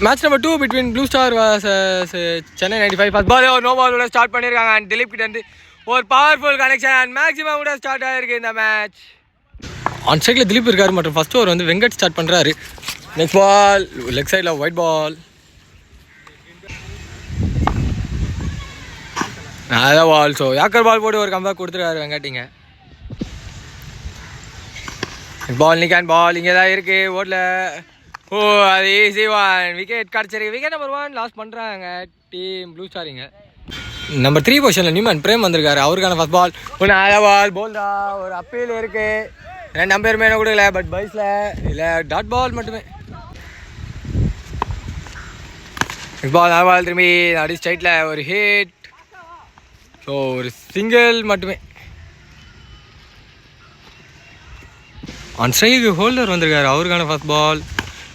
Match number 2 between blue star vs Chennai 95. First ball ஒரு no பாலோட start பண்ணியிருக்காங்க. And Dilip கிட்ட இருந்து ஒரு பவர்ஃபுல் கனெக்ஷன் அண்ட் மேக்ஸிமம் கூட ஸ்டார்ட் ஆகிருக்கு இந்த மேட்ச். ஆன் சைடில் திலீப் இருக்காரு மற்றும் ஃபர்ஸ்ட் ஓவர் வந்து வெங்கட் ஸ்டார்ட் பண்ணுறாரு. நெக்ஸ்ட் பால் லெக் சைடில் ஒயிட் பால். அதான் பால். ஸோ யாக்கர் பால் போட்டு ஒரு கம்பேக் கொடுத்துருக்காரு வெங்கட்டிங்க. பால் நிக்கான் பால் இங்கே தான் இருக்குது ஓடல. ஓ அது ஈஸி ஒன் விக்கெட் கிடச்சிருக்கு. விக்கெட் நம்பர் 1 லாஸ் பண்ணுறாங்க டீம் ப்ளூ ஸ்டாரிங்க. நம்பர் 3 பொசிஷனில் நியூமன் பிரேம் வந்திருக்காரு. அவருக்கான ஃபர்ஸ்ட் பால் ஒன்று அத பால் போல்டா ஒரு அப்பீல் இருக்குது. 2 அம்பையருமே என்ன கொடுக்கல. பட் பைஸில் இல்லை டாட் பால் மட்டுமே. பால் அத பால் திரும்பி அடி ஸ்ட்ரைட்டில் ஒரு ஹிட். ஸோ ஒரு சிங்கிள் மட்டுமே. ஆன் ஸ்ட்ரைக்கு ஹோல்டர் வந்திருக்காரு. அவருக்கான first ball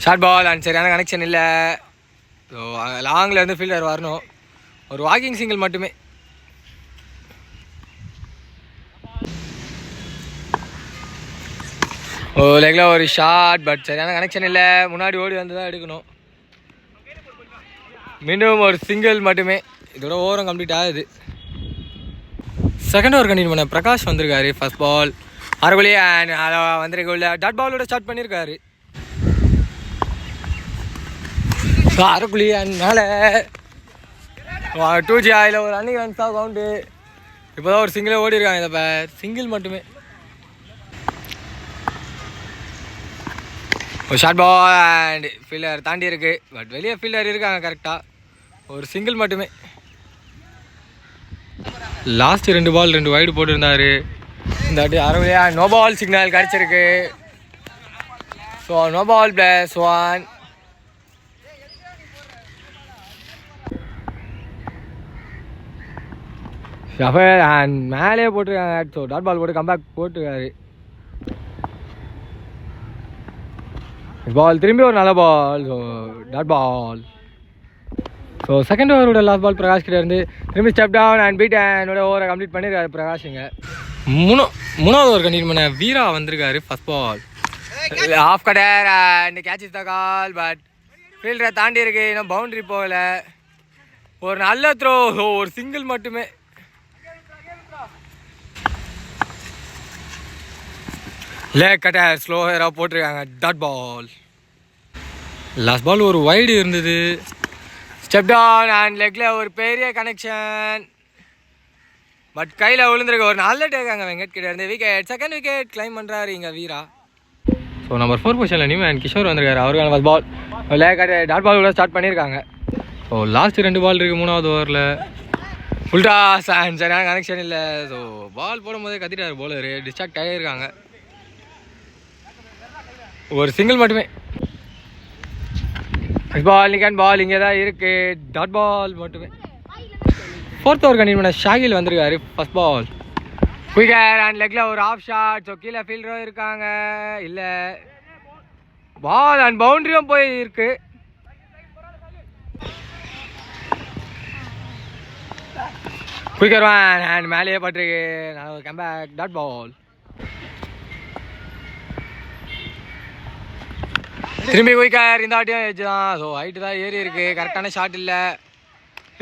short ball and சரியான கனெக்ஷன் இல்லை. ஸோ லாங்கில் இருந்து ஃபீல்டர் வரணும். ஒரு வாக்கிங் சிங்கிள் மட்டுமே. ஓ லெக்கில் ஒரு ஷார்ட் பட் சரியான கனெக்ஷன் இல்லை. முன்னாடி ஓடி வந்து தான் எடுக்கணும். மீண்டும் ஒரு சிங்கிள் மட்டுமே. இதோட ஓவரம் கம்ப்ளீட் ஆகுது. செகண்ட் ஓவர் கண்டினியூ பண்ண பிரகாஷ் வந்திருக்காரு. ஃபர்ஸ்ட் பால் அரைக்குழி அண்ட் அதை வந்திருக்க உள்ள டாட் பாலோட ஸ்டார்ட் பண்ணியிருக்காரு. அரைக்குழி அண்ட் மேலே 2G ஆயில் ஒரு ரன்னிங் ரன்ஸ் தான் கவுண்டு. இப்போ தான் ஒரு சிங்கிளே ஓடி இருக்காங்க. இதை பேர் சிங்கிள் மட்டுமே. ஒரு ஷார்ட் பால் அண்ட் ஃபீல்டர் தாண்டி இருக்கு. பட் வெளியே ஃபீல்டர் இருக்காங்க கரெக்டாக. ஒரு சிங்கிள் மட்டுமே. லாஸ்ட் 2 பால் 2 வைடு போட்டுருந்தாரு. இந்த வாட்டி அரைவழியா நோ பால் சிக்னல் கிடச்சிருக்கு. So no ball +1. ஷஃபர் அண்ட் மேலே போட்டிருக்காங்க. ஸோ டாட் பால் போட்டு கம்பேக் போட்டிருக்காரு. பால் திரும்பி ஒரு நல்ல ball. So dot ball. So second ஓவரோட லாஸ்ட் பால் பிரகாஷ் கிட்ட இருந்து திரும்பி step down and beat and ஓவரை கம்ப்ளீட் பண்ணியிருக்காரு பிரகாஷுங்க. மூணாவது ஓவர் கண்டினியூ பண்ண வீரா வந்திருக்காரு. First ball off cutter and catch is the call. But ஃபீல்டரை தாண்டி இருக்கு. இன்னும் பவுண்டரி போகல. ஒரு நல்ல த்ரோ. ஒரு சிங்கிள் மட்டுமே. லேக் கட்டர் ஸ்லோவராக போட்டிருக்காங்க. Dot ball. லாஸ்ட் பால் ஒரு வைடு இருந்தது. ஸ்டெப் டவுன் அண்ட் லெக்கில் ஒரு பெரிய கனெக்ஷன். பட் கையில் விழுந்துருக்கு. ஒரு நல்ல டேக்காங்க வெங்கட் கிட்ட இருந்து. விக்கெட் செகண்ட் விக்கெட் கிளைம் பண்ணுறாரு இங்கே வீரா. ஸோ நம்பர் 4 பொசிஷனில் நியூமன் கிஷோர் வந்திருக்காரு. அவருக்கான ஃபர்ஸ்ட் பால் லேக் டாட் பால் கூட ஸ்டார்ட் பண்ணியிருக்காங்க. ஸோ லாஸ்ட் 2 பால் இருக்குது 3வது ஓவரில். ஃபுல்டா அண்ட் சரியான கனெக்ஷன் இல்லை. ஸோ பால் போடும்போதே கத்திட்டார் போலரு. டிஸ்ட்ராக்ட் ஆகியிருக்காங்க. ஒரு சிங்கிள் மட்டுமே. பால் நிக்கான் பால் இங்கே தான் இருக்கு. டாட் பால் மட்டுமே. 4th ஓவர் கண்டினியூ பண்ண ஷாகில் வந்திருக்காரு. ஃபர்ஸ்ட் பால் குயிக்கர் அண்ட் லெக்கில் ஒரு ஆஃப் ஷாட். ஸோ கீழே ஃபீல்டரும் இருக்காங்க. இல்லை பால் அண்ட் பவுண்டரியும் போய் இருக்கு. குயிக்கர் ஒன் அண்ட் மேலேயே பட்டிருக்கு. நான் கம்பேக் டாட் பால். திரும்பி குயிக்கர். இந்த ஆட்டியும் ஏஜ் தான். ஸோ ஹைட்டு தான் ஏறி இருக்கு. கரெக்டான ஷாட் இல்லை.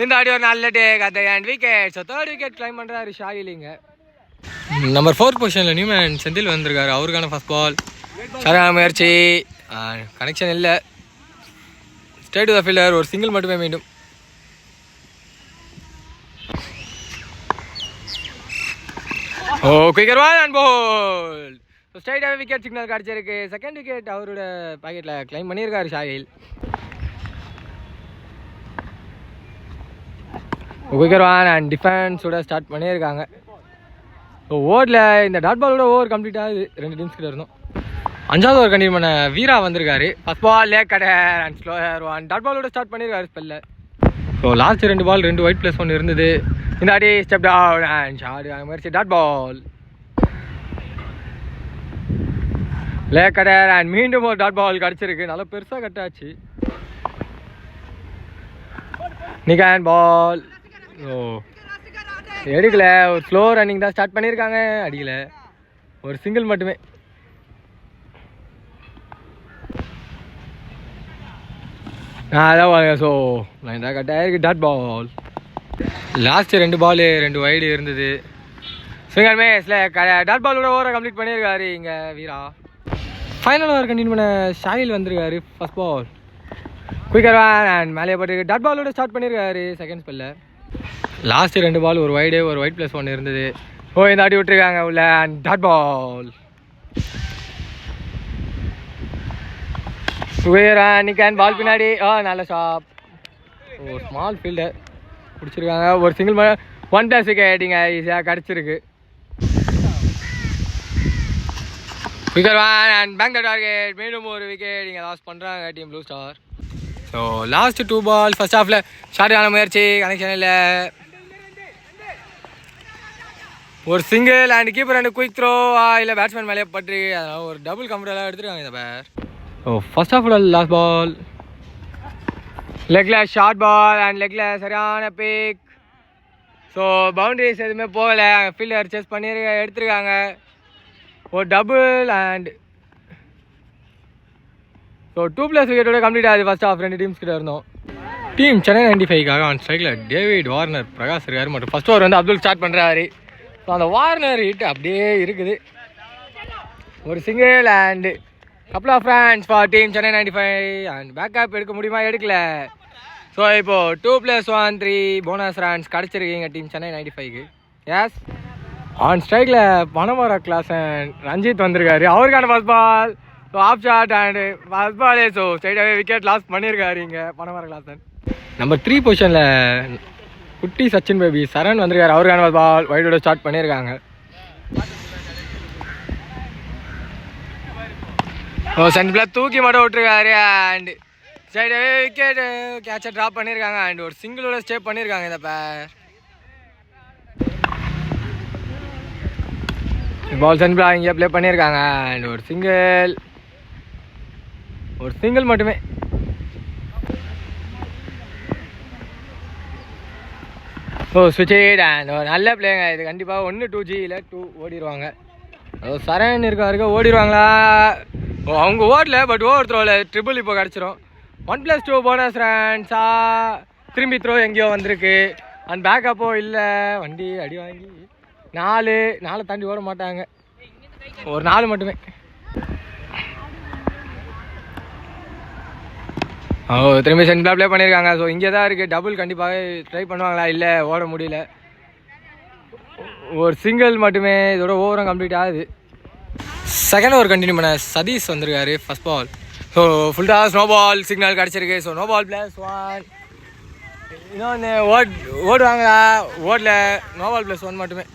இந்த ஆடி ஒரு நல்ல take at the end wicket. So 3rd wicket claim பண்ணுறாரு ஷாகிலிங்க. நம்பர் 4 பொசிஷனில் நியூமன் செந்தில் வந்திருக்காரு. அவருக்கான ஃபர்ஸ்ட் பால் சரியான முயற்சி. கனெக்ஷன் இல்லை. Straight to the fielder. ஒரு சிங்கிள் மட்டுமே மீண்டும். Oh quicker one and bowled. So ஸ்ட்ரைட்டாகவே விக்கெட் சிக்னல் கிடச்சிருக்கு. செகண்ட் விக்கெட் அவரோட பாக்கெட்டில் கிளைம் பண்ணியிருக்காரு ஷாகில். குயிக்கர் ஒன் அண்ட் டிஃபென்ஸோட ஸ்டார்ட் பண்ணியிருக்காங்க. ஸோ ஓவரில் இந்த டாட் பாலோட ஓவர் கம்ப்ளீட் ஆகுது. 2 டீம்ஸ் கிட்ட இருந்தோம். 5வது ஓவர் கண்டினியூ பண்ண வீரா வந்திருக்காரு. First ball leg cutter and slower one. Dot பாலோட ஸ்டார்ட் பண்ணியிருக்காரு ஸ்பெல்ல. ஸோ லாஸ்ட் 2 பால் 2 ஒயிட் +1 இருந்தது. இந்த ஆடி ஸ்டெப் டவுன் அண்ட் ஷாட் முயற்சி. Dot ball leg cutter and மீண்டும் ஒரு டாட் பால் கிடச்சிருக்கு. நல்லா பெருசாக கட்டாச்சு. நிக்கான் பால். ஓ எடுக்கல. ஒரு ஸ்லோ ரன்னிங் தான் ஸ்டார்ட் பண்ணியிருக்காங்க. அடிக்கல. ஒரு சிங்கிள் மட்டுமே. அதான் ஸோ நான் கரெக்டாக இருக்குது dot ball. Last 2 ball 2 wide இருந்தது. சிங்கர் மேஸில் டாட் பாலோட ஓவரை கம்ப்ளீட் பண்ணியிருக்காரு இங்கே வீரா. ஃபைனல் ஓவர் கண்டினியூ பண்ண ஷாஹில் வந்திருக்காரு. ஃபர்ஸ்ட் பால் குயிக்கர் அண்ட் மேலே போட்டு டாட் பாலோட ஸ்டார்ட் பண்ணியிருக்காரு செகண்ட் ஸ்பெல்ல. லாஸ்ட்டு 2 பால் ஒரு வைடு ஒரு வைட் ப்ளஸ் 1 இருந்தது. இந்த ஆடி விட்டுருக்காங்க உள்ள அண்ட் டாட் பால். நிக்கான் பால் பின்னாடி நல்ல ஷாப். ஒரு ஸ்மால் ஃபீல்டர் பிடிச்சிருக்காங்க. ஒரு சிங்கிள் 1+ விக்கெட்டிங்க ஈஸியாக கிடச்சிருக்கு. Wicket and bank the target. மீண்டும் ஒரு விக்கெட் இங்கே லாஸ் பண்ணுறாங்க team blue star. So last 2 ball first ஹாஃபில் ஷார்ட்டான முயற்சி கனெக்ஷன் இல்லை. ஒரு single and keeper and quick throw இல்லை பேட்ஸ்மேன் மேலே பட்டு அதனால் ஒரு டபுள் கம்ஃபர்டபுளாக எடுத்துருக்காங்க இந்த பேர். ஸோ ஃபர்ஸ்ட் ஹாஃபில் லாஸ்ட் பால் லெக்கில் ஷார்ட் பால் அண்ட் லெக்கில் சரியான பிக். ஸோ பவுண்டரிஸ் எதுவுமே போகலை. ஃபீல்டர் சேஸ் பண்ணி எடுத்துருக்காங்க. ஒரு டபுள் அண்ட் ஸோ 2+ விக்கெட்டோட கம்ப்ளீட் ஆகுது ஃபர்ஸ்ட் ஹாஃப். 2 டீம்ஸ் கிட்ட இருந்தோம். டீம் சென்னை 95க்காக ஆன் ஸ்ட்ரைக்கில் டேவிட் வார்னர் பிரகாஷ் இருக்காரு மற்றும் ஃபர்ஸ்ட் ஓவர் வந்து அப்துல் ஸ்டார்ட் பண்ணுறாரு. ஸோ அந்த வார்னர் ஹிட் அப்படியே இருக்குது. ஒரு சிங்கிள் அண்ட் கப்பல் off runs for team Chennai 95 and back up எடுக்க முடியுமா எடுக்கல. ஸோ இப்போது 2+1 3 போனஸ் ரன்ஸ் கிடச்சிருக்கீங்க டீம் சென்னை 95க்கு. எஸ் ஆன் ஸ்ட்ரைக்கில் பனமர கிளாஸ் அண்ட் ரஞ்சித் வந்திருக்காரு. அவருக்கான first ball. So off shot and first பாலே ஸோ ஸ்ட்ரைட்டாகவே விக்கெட் லாஸ் பண்ணியிருக்காரு இங்கே பனமர கிளாஸ். நம்பர் 3 பொசிஷனில் குட்டி சச்சின் பேபி சரண் வந்திருக்காரு. அவருக்கான ஃபர்ஸ்ட் பால் வைடோட ஸ்டார்ட் பண்ணியிருக்காங்க. சென்டரில் தூக்கி மட்டும் விட்டுருக்காரு அண்ட் ஸ்ட்ரைட்டாகவே விக்கெட் கேட்சை ட்ராப் பண்ணியிருக்காங்க அண்ட் ஒரு சிங்கிளோட ஸ்டே பண்ணியிருக்காங்க இந்த பேர். பால் சென்டரில் இங்கே ப்ளே பண்ணியிருக்காங்க அண்ட் ஒரு சிங்கிள் மட்டுமே. ஸ்விட்ச் அண்ட் ஒரு நல்ல பிளேங்க இது. கண்டிப்பாக 1 2G இல்லை 2 ஓடிடுவாங்க. சரண் இருக்காருக்க ஓடிடுவாங்களா? அவங்க ஓடல பட் ஓவர் த்ரோவில் ட்ரிபிள் இப்போ கிடச்சிரும். 1+2 போனஸ் ரன்ஸா திரும்பி த்ரோ எங்கேயோ வந்திருக்கு அண்ட் பேக்கப்போ இல்லை. வண்டி அடி வாங்கி 4 தாண்டி ஓட மாட்டாங்க. ஒரு 4 மட்டுமே. திரும்பி சென்டரில் ப்ளே பண்ணியிருக்காங்க. ஸோ இங்கே தான் இருக்குது. டபுள் கண்டிப்பாக ட்ரை பண்ணுவாங்களா? இல்லை ஓட முடியல. ஒரு சிங்கிள் மட்டுமே. இதோட ஓவரும் கம்ப்ளீட் ஆகுது. செகண்ட் ஓவர் கண்டினியூ பண்ண சதீஷ் வந்திருக்காரு. ஃபர்ஸ்ட் பால் ஸோ ஃபுல்லாக ஸ்னோ பால் சிக்னல் கிடச்சிருக்கு. So no ball +1. இன்னொன்று ஓடுவாங்களா? ஓடல. நோ பால் +1 மட்டுமே.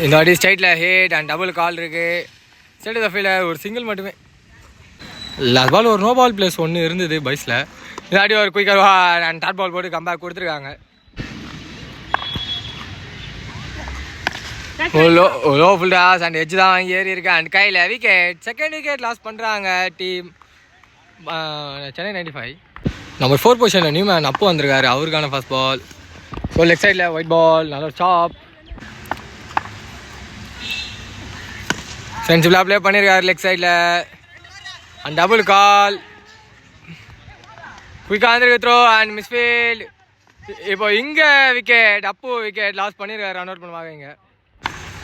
இந்த வாட்டி ஸ்ட்ரைட்டில் ஹிட் அண்ட் டபுள் கால் இருக்குது. ஸ்ட்ரைட் த ஃபீல்டர் ஒரு சிங்கிள் மட்டுமே. லாஸ்ட் பால் ஒரு நோ பால் +1 இருந்தது பைஸில். இந்த வாட்டி ஒரு குயிக்கர் அண்ட் டாட் பால் போட்டு கம்பேக் கொடுத்துருக்காங்க. Low full toss and edge தான் வாங்கி ஏறி இருக்கு அண்ட் கையில் விக்கெட். செகண்ட் விக்கெட் லாஸ் பண்ணுறாங்க டீம் சென்னை 95. நம்பர் 4 பொசிஷனில் நியூமேன் அப்போ வந்திருக்காரு. அவருக்கான ஃபர்ஸ்ட் பால். ஸோ லெஃப்ட் சைடில் ஒயிட் பால் நல்ல ஒரு ஷாப். சென்சிபிளாக ப்ளே பண்ணியிருக்காரு லெக் சைடில் அண்ட் டபுள் கால். குயிக்காக வந்துருக்கு த்ரோ அண்ட் மிஸ்ஃபீல்ட். இப்போ இங்கே விக்கெட். அப்போ விக்கெட் லாஸ் பண்ணியிருக்காரு. ரன் அவுட் பண்ணுவாங்க இங்கே.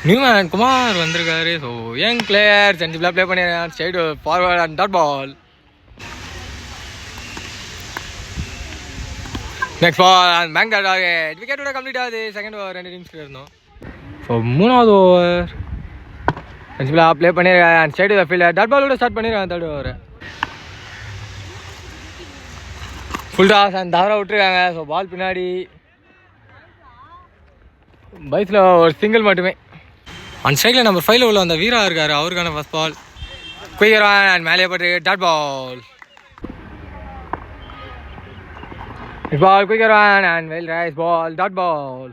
நியூமேன் குமார் வந்திருக்காரு. ஸோ யங் பிளேயர் சென்சிபிளாக ப்ளே பண்ணியிருக்காரு. Straight forward and dot ball. Next ball and bank the target. விக்கெட்டோட கம்ப்ளீட் ஆகுது. செகண்ட் ஓவர் 2 டீம்ஸ்க்கு இருந்தோம். ஸோ 3வது ஓவர் சென்சிபிளாக ப்ளே பண்ணியிருக்காரு and straight the fielder dot பாலோட ஸ்டார்ட் பண்ணியிருக்காங்க. 3rd over full toss and தவற விட்டுருக்காங்க. ஸோ பால் பின்னாடி பைஸில் ஒரு சிங்கிள் மட்டுமே. அண்ட் ஸ்ட்ரைக்கில் நம்பர் 5 உள்ள அந்த வீரா இருக்கார். அவருக்கான ஃபர்ஸ்ட் பால். குயிக்கர் அண்ட் மேலே பட்டு dot ball. Ball quicker and well rise ball dot ball.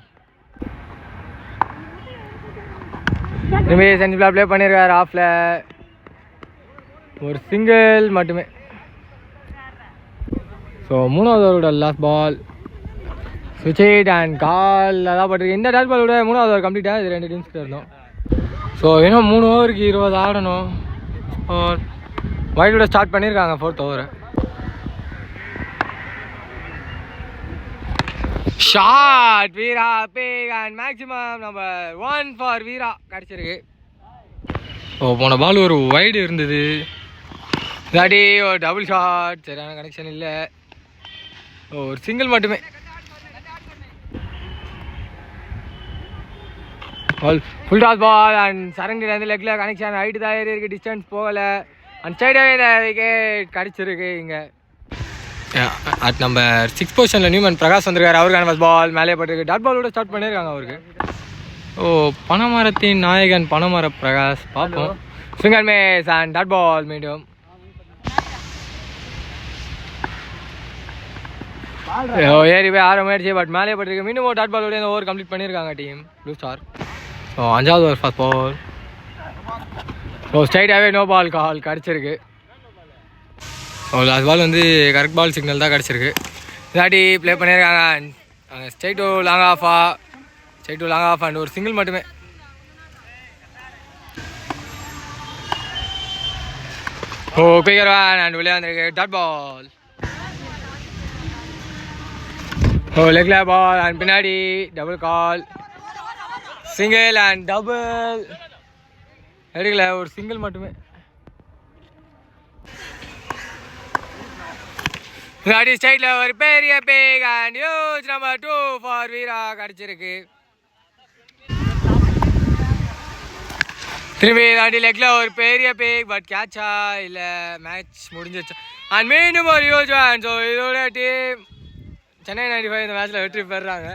திரும்பி சென்சிபிளாக ப்ளே பண்ணியிருக்காரு. ஆஃபில் ஒரு சிங்கிள் மட்டுமே. ஸோ 3வது ஓவரோட லாஸ்ட் பால். ஸ்விட்ச் ஹிட் அண்ட் கால் அதான் பட்டிருக்கு. இந்த டாட் பாலோட 3வது ஓவர் கம்ப்ளீட் ஆகுது. 2 டீம்ஸ்கிட்ட இருந்தோம். ஸோ இன்னும் 3 ஓவருக்கு 20 ஆடணும். வைடோட ஸ்டார்ட் பண்ணியிருக்காங்க 4th over. Shot Veera pick and maximum number 1 for Veera கிடச்சிருக்கு. போன பால் ஒரு வைடு இருந்தது, இல்லாட்டி ஒரு டபுள் ஷாட். சரியான கனெக்ஷன் இல்லை, ஒரு சிங்கிள் மட்டுமே. ஃபுல் டாஸ் பால் அண்ட் சரங்கிலேருந்து லெக்கில் கனெக்ஷன் ஹைட்டு தான் ஏறி இருக்குது, டிஸ்டன்ஸ் போகலை. அண்ட் சைடாகவே இந்த விக்கெட் கிடச்சிருக்கு. இங்கே அட் நம்பர் 6 பொசிஷனில் நியூமன் பிரகாஷ் வந்திருக்காரு. அவருக்கான ஃபர்ஸ்ட் பால் மேலே பட்டிருக்கு. டாட் பாலோட ஸ்டார்ட் பண்ணியிருக்காங்க அவருக்கு. பனமரத்தின் நாயகன் பனமர பிரகாஷ். பார்ப்போம். Swing and miss and dot ball மீண்டும். ஏறி போய் 6 முயற்சி, பட் மேலே பட்டிருக்கு. மீண்டும் டாட் பாலோட இந்த ஓவர் கம்ப்ளீட் பண்ணியிருக்காங்க டீம் ப்ளூ ஸ்டார். 5வது ஓவர் ஃபர்ஸ்ட் பால். ஸ்ட்ரைட்டாகவே நோ பால் கால் கிடச்சிருக்கு. லாஸ்ட் பால் வந்து கரெக்ட் பால் சிக்னல் தான் கிடச்சிருக்கு. இல்லாட்டி ப்ளே பண்ணியிருக்காங்க. ஸ்ட்ரைட் டு லாங் ஆஃபா, straight to long off and ஒரு சிங்கிள் மட்டுமே. குயிக்கர் ஒன் அண்ட் வெளியே வந்திருக்கு. Dot ball. லெக்ல பால் அண்ட் பின்னாடி double call. Single and double எடுக்கல, ஒரு சிங்கிள் மட்டுமே. இல்லாட்டி ஸ்ட்ரைட்டில் ஒரு பெரிய pick and huge number 2 for Veera கிடச்சிருக்கு. திரும்பி இல்லாட்டி லெக்கில் ஒரு பெரிய பிக், பட் கேட்சா இல்லை மேட்ச் முடிஞ்சிச்சு. அண்ட் மீண்டும் ஒரு ஹியூஜ் ஒன். ஸோ இதோட டீம் சென்னை 95 இந்த மேட்ச்சில் வெற்றி பெறுறாங்க.